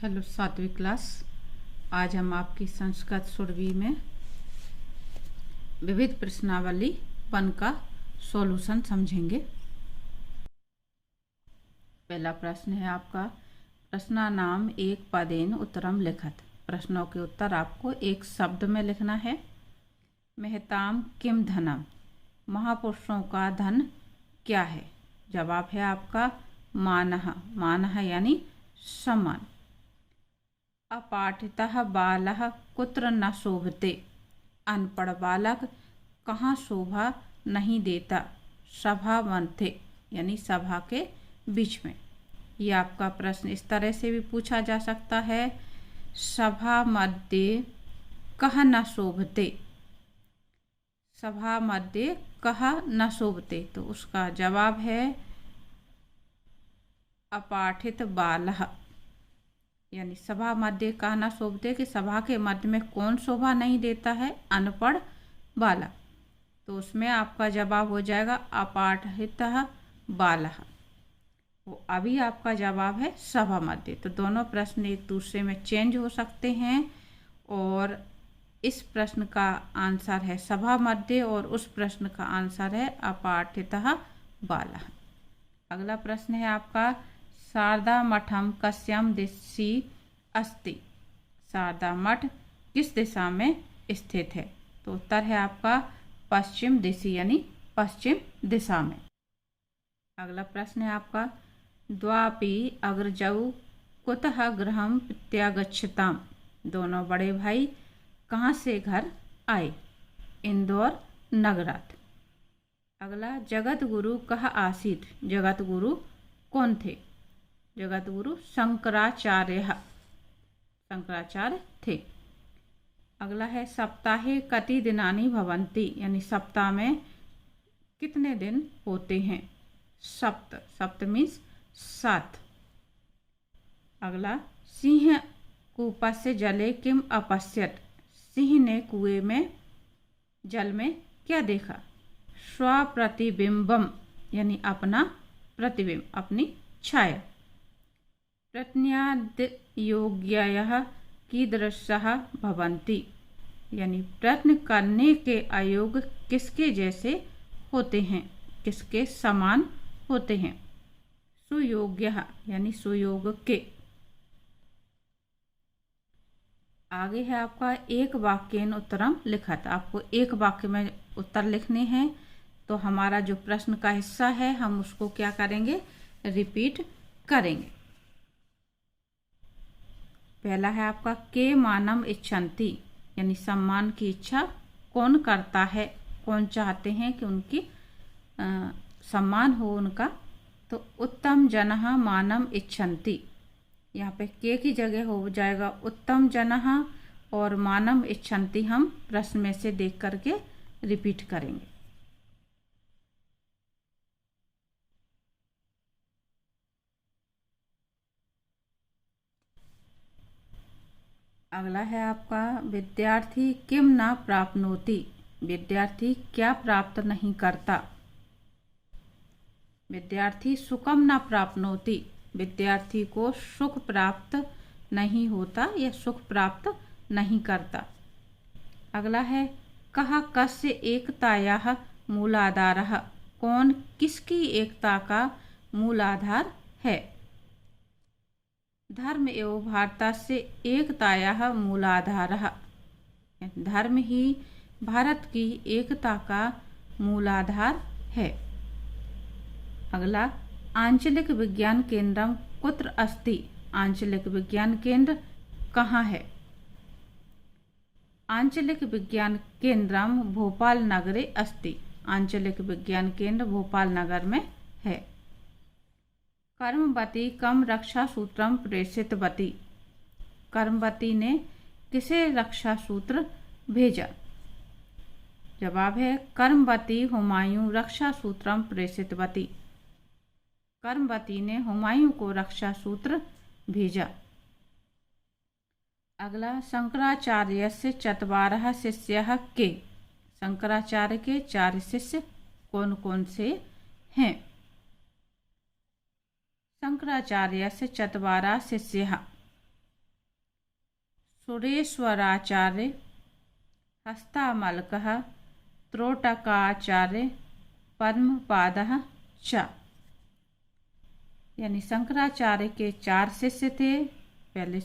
Hello सातवीं class. आज हम आपकी संस्कृत सुरभि में विविध प्रश्नावली 1 का सॉल्यूशन समझेंगे। पहला प्रश्न है आपका, प्रश्नानाम एक पदेन उत्तरम लिखत। प्रश्नों के उत्तर आपको एक शब्द में लिखना है। महताम किम धनम, महापुरुषों का धन क्या है? जवाब है आपका मानः। मानः यानी सम्मान। अपाठितः बालः कुत्र न शोभते, अनपढ़ बालक कहाँ शोभा नहीं देता। सभा मध्य यानी सभा के बीच में। ये आपका प्रश्न इस तरह से भी पूछा जा सकता है, सभा मध्य कह न शोभते। सभा मध्य कह न शोभते, तो उसका जवाब है अपाठित बालः। यानी सभा मध्य कहना शोभते कि सभा के मध्य में कौन शोभा नहीं देता है? अनपढ़ बालक। तो उसमें आपका जवाब हो जाएगा अपाठितः बालः। वो अभी आपका जवाब है सभा मध्य। तो दोनों प्रश्न एक दूसरे में चेंज हो सकते हैं और इस प्रश्न का आंसर है सभा मध्य और उस प्रश्न का आंसर है अपाठितः बालः। अगला प्रश्न है आपका, शारदा मठम कस्याम दिशि अस्ति। शारदा मठ किस दिशा में स्थित है? तो उत्तर है आपका पश्चिम दिशि यानी पश्चिम दिशा में। अगला प्रश्न है आपका, द्वापि अग्रजौ कुतः गृहं प्रत्यागच्छताम। दोनों बड़े भाई कहाँ से घर आए? इंदौर नगरात। अगला, जगत गुरु कह आसीत। जगत गुरु कौन थे? जगत गुरु शंकराचार्य। शंकराचार्य थे। अगला है, सप्ताहे कति दिनानि भवन्ति। यानी सप्ताह में कितने दिन होते हैं? सप्त। सप्त मीन्स 7। अगला, सिंह कूपस्य जले किम अपश्यत। सिंह ने कुएं में जल में क्या देखा? स्वप्रतिबिंबम यानी अपना प्रतिबिंब, अपनी छाया। प्रत्नयोग्ययः कीदृशः भवन्ति। यानी प्रश्न करने के अयोग्य किसके जैसे होते हैं? किसके समान होते हैं? सुयोग्यः यानी सुयोग के। आगे है आपका एक वाक्येन उत्तरम लिखत। आपको एक वाक्य में उत्तर लिखने हैं। तो हमारा जो प्रश्न का हिस्सा है हम उसको क्या करेंगे? रिपीट करेंगे। पहला है आपका, के मानम इच्छन्ति। यानी सम्मान की इच्छा कौन करता है? कौन चाहते हैं कि उनकी सम्मान हो उनका? तो उत्तम जनः मानम इच्छन्ति। यहाँ पे के की जगह हो जाएगा उत्तम जनः और मानम इच्छन्ति हम प्रश्न में से देख करके रिपीट करेंगे। अगला है आपका, विद्यार्थी किम न प्राप्नोति। विद्यार्थी क्या प्राप्त नहीं करता? विद्यार्थी सुखम न प्राप्नोति। विद्यार्थी को सुख प्राप्त नहीं होता या सुख प्राप्त नहीं करता। अगला है, कः कस्य एकतायाः मूलाधारः। कौन किसकी एकता का मूलाधार है? धर्म एवं भारतस्य एकतायाः मूलाधारः। धर्म ही भारत की एकता का मूलाधार है। अगला, आंचलिक विज्ञान केंद्रम कुत्र अस्ति। आंचलिक विज्ञान केंद्र कहाँ है? आंचलिक विज्ञान केंद्रम भोपाल नगरे अस्ति। आंचलिक विज्ञान केंद्र भोपाल नगर में है। कर्मवती कम रक्षा सूत्रम प्रेषितवती। कर्मवती ने किसे रक्षा सूत्र भेजा? जवाब है कर्मवती हुमायूं रक्षा सूत्रम प्रेषितवती। कर्मवती ने हुमायूं को रक्षा सूत्र भेजा। अगला, शंकराचार्य से चत्वारः शिष्यः के। शंकराचार्य के 4 शिष्य कौन कौन से हैं? शंकराचार्य से चत्वारः शिष्यः। सुरेश्वराचार्य, हस्तामलकः, त्रोटकाचार्य, पद्मपादः च। यानी शंकराचार्य के 4 शिष्य थे। पहले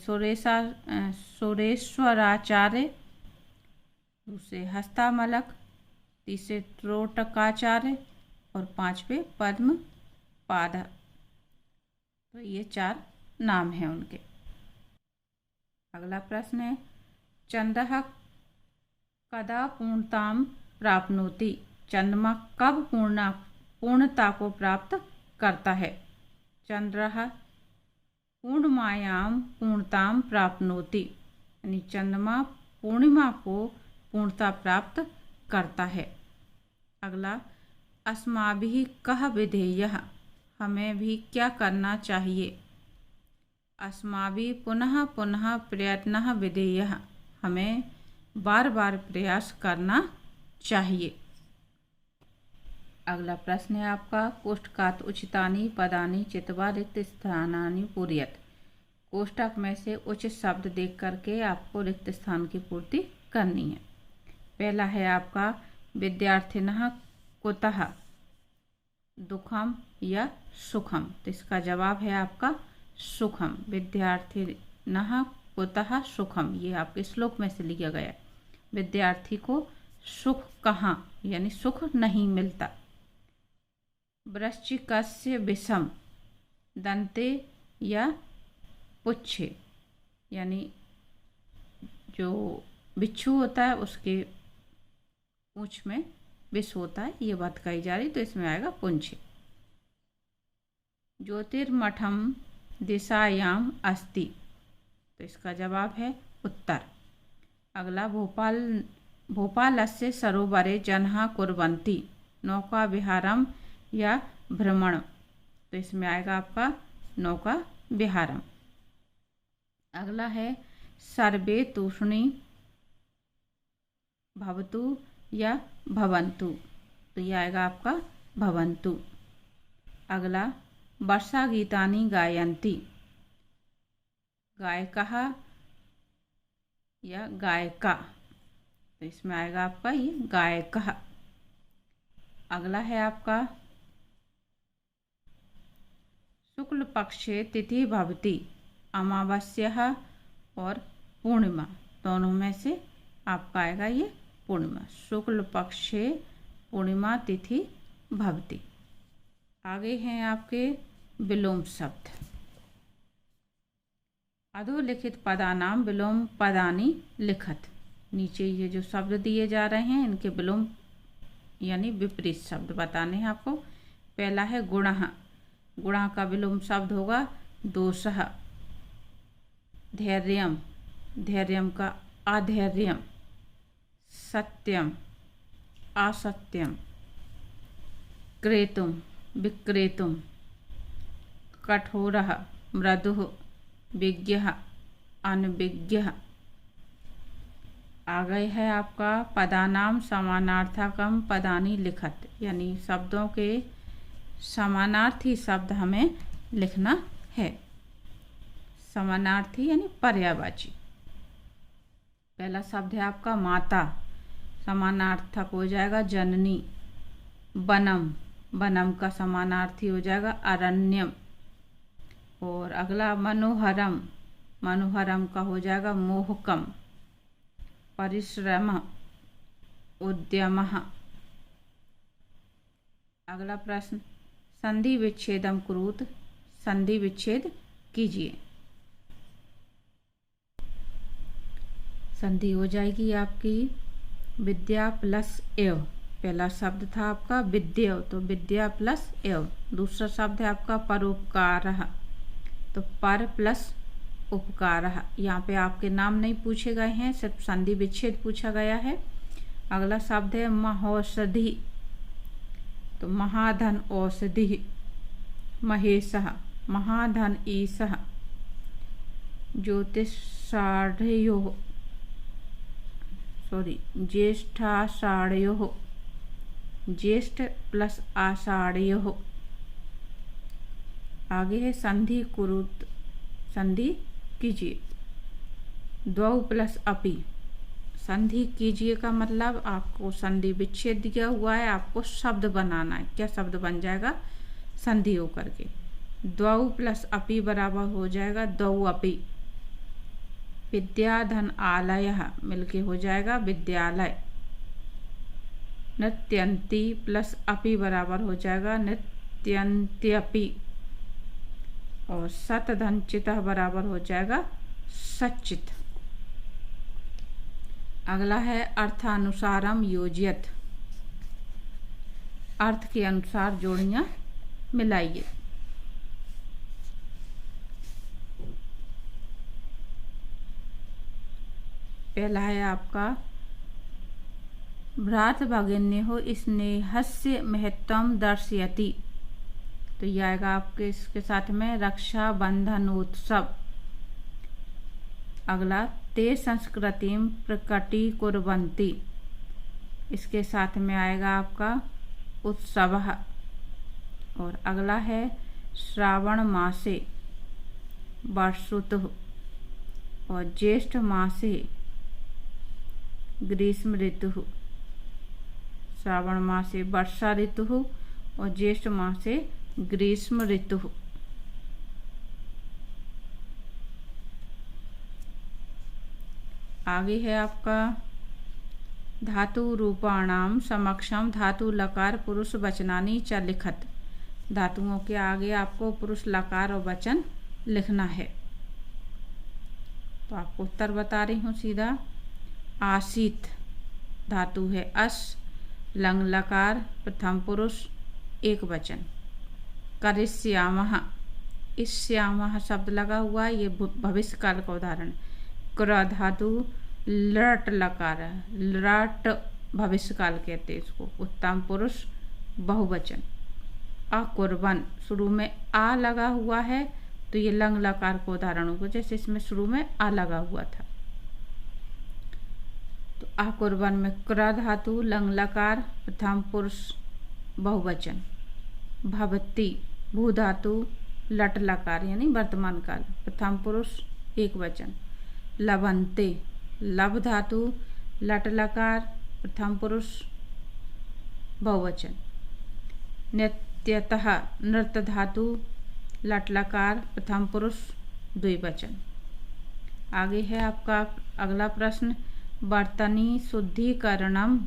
सुरेश्वराचार्य, दूसरे हस्तामलक, तीसरे त्रोटकाचार्य और 5वें पद्मपाद। तो ये 4 नाम हैं उनके। अगला प्रश्न है, चंद्रः कदा पूर्णतां प्राप्नोति? चंद्रमा कब पूर्णता को प्राप्त करता है? चंद्रः पूर्णिमायां पूर्णतां प्राप्नोति, यानी चंद्रमा पूर्णिमा को पूर्णता प्राप्त करता है। अगला, अस्माभिः कः विधेयः? हमें भी क्या करना चाहिए? अस्माभिः पुनः पुनः प्रयत्नः विधेयः, हमें बार बार प्रयास करना चाहिए। अगला प्रश्न है आपका, कोष्टकात् उचितानि पदानि चित्वा रिक्त स्थानानि पूरयेत्। कोष्टक में से उचित शब्द देख करके आपको रिक्त स्थान की पूर्ति करनी है। पहला है आपका, विद्यार्थिनः कुतः दुखम या सुखम? तो इसका जवाब है आपका सुखम। विद्यार्थिनः कुतः सुखम, ये आपके श्लोक में से लिया गया है। विद्यार्थी को सुख कहाँ, यानी सुख नहीं मिलता। वृश्चिकस्य विषम, दंते या पुच्छे, यानी जो बिच्छू होता है उसके पूंछ में विष होता है, ये बात कही जा रही, तो इसमें आएगा पुंछे। ज्योतिर्मठम दिशायाम अस्ति, तो इसका जवाब है उत्तर। अगला, भोपालस्य सरोवरे जनः कुर्वन्ति नौका विहारम या भ्रमण, तो इसमें आएगा आपका नौका विहारम। अगला है, सर्वे तूष्णी भवतु या भवन्तु, तो यह आएगा आपका भवन्तु। अगला, वर्षा गीतानि गायन्ति, गायकः या गायिका, तो इसमें आएगा आपका ये गायकः। अगला है आपका, शुक्ल पक्षे तिथि भवति, अमावस्या और पूर्णिमा, दोनों में से आपका आएगा ये पूर्णिमा। शुक्ल पक्षे पूर्णिमा तिथि भवति। आगे हैं आपके विलोम शब्द। अधोलिखित पदानाम विलोम पदानि लिखत। नीचे ये जो शब्द दिए जा रहे हैं इनके विलोम यानी विपरीत शब्द बताने हैं आपको। पहला है गुणः, गुणः का विलोम शब्द होगा दोषः। धैर्यम, धैर्यम का अधैर्यम। सत्यम, असत्यम। क्रेतुम, विक्रेतुम। कठोरः, मृदुः। विज्ञः, अनविज्ञः। आ गए है आपका पदानाम समानार्थकम पदानि लिखत, यानी शब्दों के समानार्थी शब्द हमें लिखना है। समानार्थी यानी पर्यायवाची। पहला शब्द है आपका माता, समानार्थक हो जाएगा जननी। वनम, वनम का समानार्थी हो जाएगा अरण्यम। और अगला मनोहरम, मनोहरम का हो जाएगा मोहकम। परिश्रम, उद्यमः। अगला प्रश्न, संधि विच्छेदम कुरुत, संधि विच्छेद कीजिए। संधि हो जाएगी आपकी विद्या प्लस एव। पहला शब्द था आपका विद्या, तो विद्या प्लस एव। दूसरा शब्द है आपका परोपकारः, तो पर प्लस उपकारः। यहाँ पे आपके नाम नहीं पूछे गए हैं, सिर्फ संधि विच्छेद पूछा गया है। अगला शब्द है महौषधि, तो महाधन औषधि। महेशः, महाधन ईशः। ज्योतिषाढ़योः, ज्येष्ठाषाढ़योः, ज्येष्ठ प्लस आषाढ़योः। आगे है संधि कुरुत, संधि कीजिए। द्वौ प्लस अपि, संधि कीजिए का मतलब आपको संधि विच्छेद दिया हुआ है, आपको शब्द बनाना है। क्या शब्द बन जाएगा? संधि होकर के द्वौ प्लस अपि बराबर हो जाएगा द्वौ अपि। विद्या धन आलयः मिलके हो जाएगा विद्यालय। नृत्यन्ती प्लस अपि बराबर हो जाएगा नृत्यन्त्यपि। और सत धन चितः बराबर हो जाएगा सच्चित। अगला है अर्थानुसारम योजयत, अर्थ के अनुसार जोड़ियां मिलाइए। पहला है आपका भ्रात भगिन्योः स्नेहस्य महत्वम दर्शयति, तो यह आएगा आपके इसके साथ में रक्षा बंधनोत्सव। अगला ते संस्कृतिम प्रकटीकुर्वन्ति, इसके साथ में आएगा आपका उत्सवः। और अगला है श्रावण मासे वर्षुतुः और ज्येष्ठ मासे ग्रीष्म ऋतुः। श्रावण मासे वर्षा ऋतुः और ज्येष्ठ मासे ग्रीष्म ऋतुः। आगे है आपका धातु रूपाणाम समक्षम धातु लकार पुरुष वचनानि च लिखत, धातुओं के आगे आपको पुरुष लकार और वचन लिखना है। तो आपको उत्तर बता रही हूँ सीधा। आसीत धातु है अस, लंग लकार प्रथम पुरुष एक वचन। करिष्यामः, इस श्यामः शब्द लगा हुआ है, ये भविष्य काल का उदाहरण। क्र धातु लट लकार, लट भविष्य काल कहते हैं इसको, उत्तम पुरुष बहुवचन। अकुर्बन शुरू में आ लगा हुआ है तो ये लंग लकार को उदाहरण होगा, जैसे इसमें शुरू में आ लगा हुआ था। तो अकुर्बन में क्र धातु लंग लकार प्रथम पुरुष बहुवचन। भवती भू धातु लट लकार यानी वर्तमान काल प्रथम पुरुष एक वचन। लवंते लब धातु लट लकार प्रथम पुरुष बहुवचन। नित्यतः नृत्य धातु लट लकार प्रथम पुरुष द्विवचन। आगे है आपका अगला प्रश्न, वर्तनी शुद्धिकरणम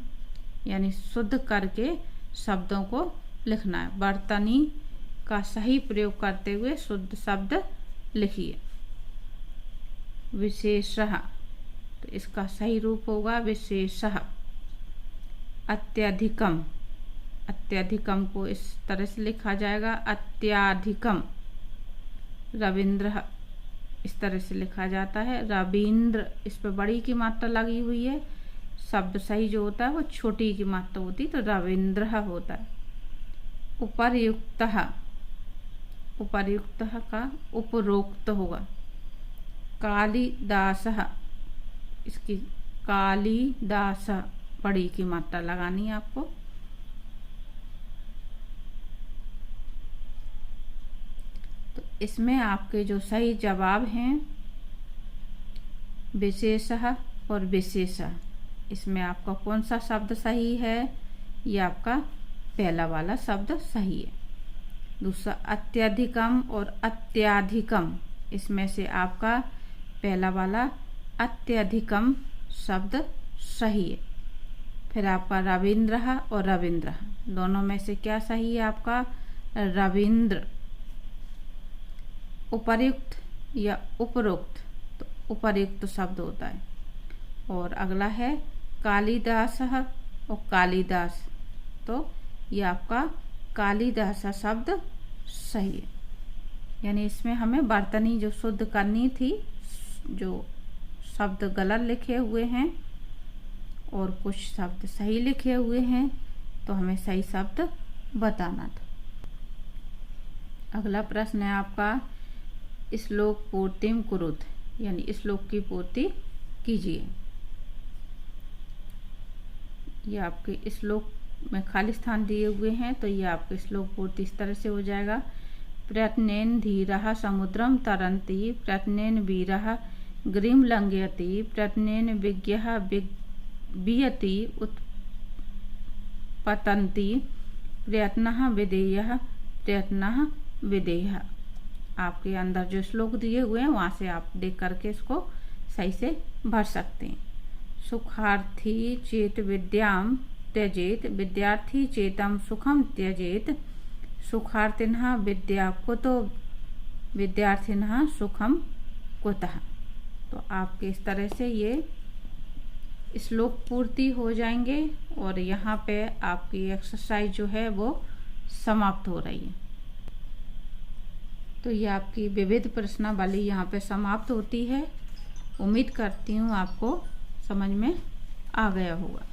यानी शुद्ध करके शब्दों को लिखना है। वर्तनी का सही प्रयोग करते हुए शुद्ध शब्द लिखिए। विशेषः, तो इसका सही रूप होगा विशेषः। अत्यधिकम, अत्यधिकम को इस तरह से लिखा जाएगा अत्याधिकम। रविंद्र इस तरह से लिखा जाता है रविंद्र, इस पर बड़ी की मात्रा लगी हुई है। शब्द सही जो होता है वो छोटी की मात्रा होती, तो रविंद्र होता है। उपर्युक्तः, उपर्युक्तः का उपरोक्त होगा। कालिदासः, इसकी कालिदास बड़ी की मात्रा लगानी है आपको। तो इसमें आपके जो सही जवाब हैं विशेषः और विशेषः, इसमें आपका कौन सा शब्द सही है? ये आपका पहला वाला शब्द सही है। दूसरा अत्यधिकम और अत्याधिकम, इसमें से आपका पहला वाला अत्यधिकम शब्द सही है। फिर आपका रविंद्र और रविंद्र, दोनों में से क्या सही है आपका? रविंद्र। उपर्युक्त या उपरोक्त, तो उपर्युक्त शब्द होता है। और अगला है कालिदास और कालिदास, तो ये आपका कालिदास शब्द सही है। यानी इसमें हमें वर्तनी जो शुद्ध करनी थी, जो शब्द गलत लिखे हुए हैं और कुछ शब्द सही लिखे हुए हैं, तो हमें सही शब्द बताना था। अगला प्रश्न है आपका श्लोक पूर्तिम कुरुत, यानी श्लोक की पूर्ति कीजिए। ये आपके श्लोक में खाली स्थान दिए हुए हैं, तो ये आपके श्लोक पूर्ति इस तरह से हो जाएगा। प्रयत्नेन धीरः समुद्रम तरन्ति, प्रयत्नेन वीरः ग्रीम लंघयति प्रत्नेन विज्ञः वियति उत्पतन्ति प्रयत्नः विधेयः प्रयत्नः विधेयः। आपके अंदर जो श्लोक दिए हुए हैं वहाँ से आप देख करके इसको सही से भर सकते हैं। सुखार्थी चेत विद्याम त्यजेत विद्यार्थी चेतम सुखम त्यजेत सुखार्थिनः विद्या कुतो विद्यार्थिनः सुखम कुतः। तो आपके इस तरह से ये श्लोक पूर्ति हो जाएंगे और यहाँ पे आपकी एक्सरसाइज जो है वो समाप्त हो रही है। तो ये आपकी विविध प्रश्नावली यहाँ पे समाप्त होती है। उम्मीद करती हूँ आपको समझ में आ गया होगा।